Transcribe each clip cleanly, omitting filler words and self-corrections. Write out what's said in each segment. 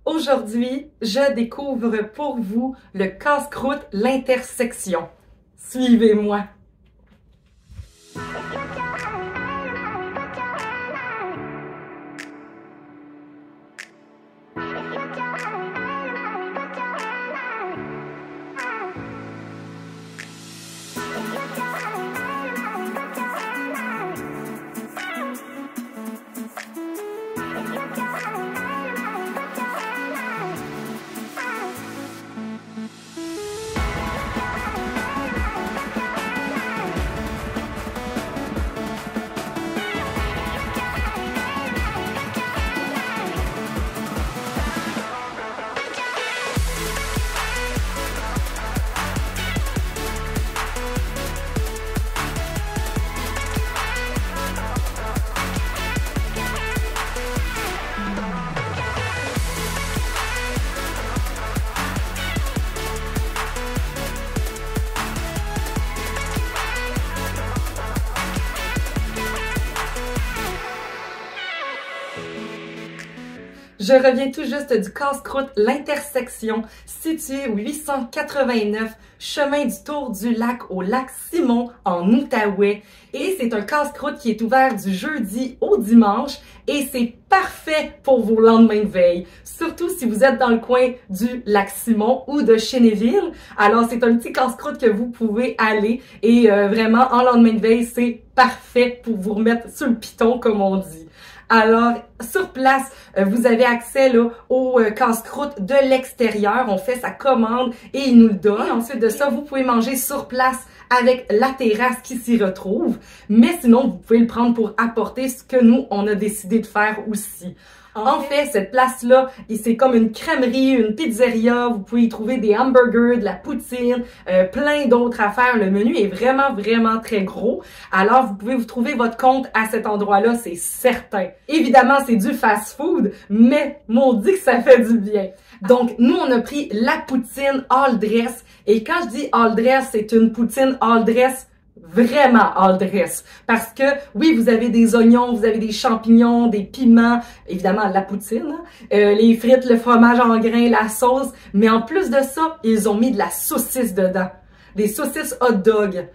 Aujourd'hui, je découvre pour vous le casse-croûte L'Intersection. Suivez-moi! Je reviens tout juste du casse-croûte L'Intersection, situé au 889 chemin du Tour du Lac au lac Simon en Outaouais. Et c'est un casse-croûte qui est ouvert du jeudi au dimanche et c'est parfait pour vos lendemains de veille. Surtout si vous êtes dans le coin du lac Simon ou de Chénéville. Alors c'est un petit casse-croûte que vous pouvez aller et vraiment en lendemain de veille, c'est parfait pour vous remettre sur le piton comme on dit. Alors, sur place, vous avez accès là, au casse-croûte de l'extérieur. On fait sa commande et il nous le donne. Et ensuite de ça, vous pouvez manger sur place avec la terrasse qui s'y retrouve. Mais sinon, vous pouvez le prendre pour apporter ce que nous, on a décidé de faire aussi. En fait, cette place-là, c'est comme une crèmerie, une pizzeria. Vous pouvez y trouver des hamburgers, de la poutine, plein d'autres affaires. Le menu est vraiment, vraiment très gros. Alors, vous pouvez vous trouver votre compte à cet endroit-là, c'est certain. Évidemment, c'est du fast-food, mais m'on dit que ça fait du bien. Donc, nous, on a pris la poutine all dress. Et quand je dis all dress, c'est une poutine all dress vraiment all dress. Parce que, oui, vous avez des oignons, vous avez des champignons, des piments, évidemment la poutine, les frites, le fromage en grains, la sauce. Mais en plus de ça, ils ont mis de la saucisse dedans. Des saucisses hot dog.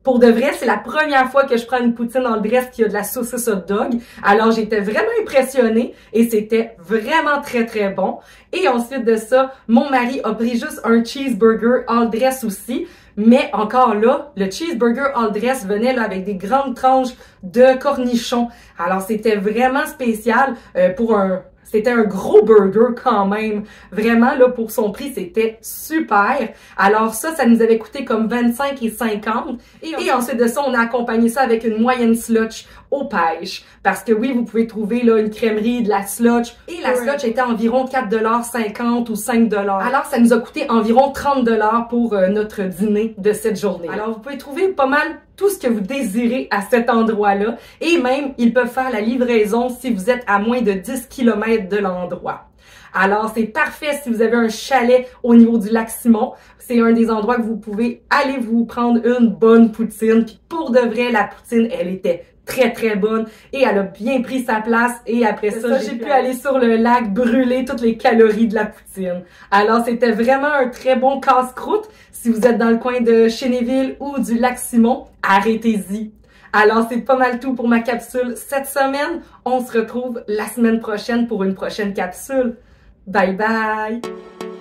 Pour de vrai, c'est la première fois que je prends une poutine all dress qui a de la saucisse hot dog. Alors, j'étais vraiment impressionnée et c'était vraiment très, très bon. Et ensuite de ça, mon mari a pris juste un cheeseburger all dress aussi. Mais encore là, le cheeseburger all dress venait là avec des grandes tranches de cornichons. Alors, c'était vraiment spécial C'était un gros burger quand même. Vraiment, là, pour son prix, c'était super. Alors ça nous avait coûté comme 25 et 50. Et ensuite de ça, on a accompagné ça avec une moyenne slush aux pêches. Parce que oui, vous pouvez trouver là une crèmerie, de la slush. Et la slush était environ 4,50 ou 5 $. Alors, ça nous a coûté environ 30 $ pour notre dîner de cette journée. Alors, vous pouvez trouver pas mal tout ce que vous désirez à cet endroit-là. Et même, ils peuvent faire la livraison si vous êtes à moins de 10 km de l'endroit. Alors, c'est parfait si vous avez un chalet au niveau du lac Simon. C'est un des endroits que vous pouvez aller vous prendre une bonne poutine. Puis pour de vrai, la poutine, elle était très, très bonne et elle a bien pris sa place. Et après ça, j'ai pu aller sur le lac brûler toutes les calories de la poutine. Alors, c'était vraiment un très bon casse-croûte. Si vous êtes dans le coin de Chénéville ou du lac Simon, arrêtez-y. Alors, c'est pas mal tout pour ma capsule cette semaine. On se retrouve la semaine prochaine pour une prochaine capsule. Bye bye!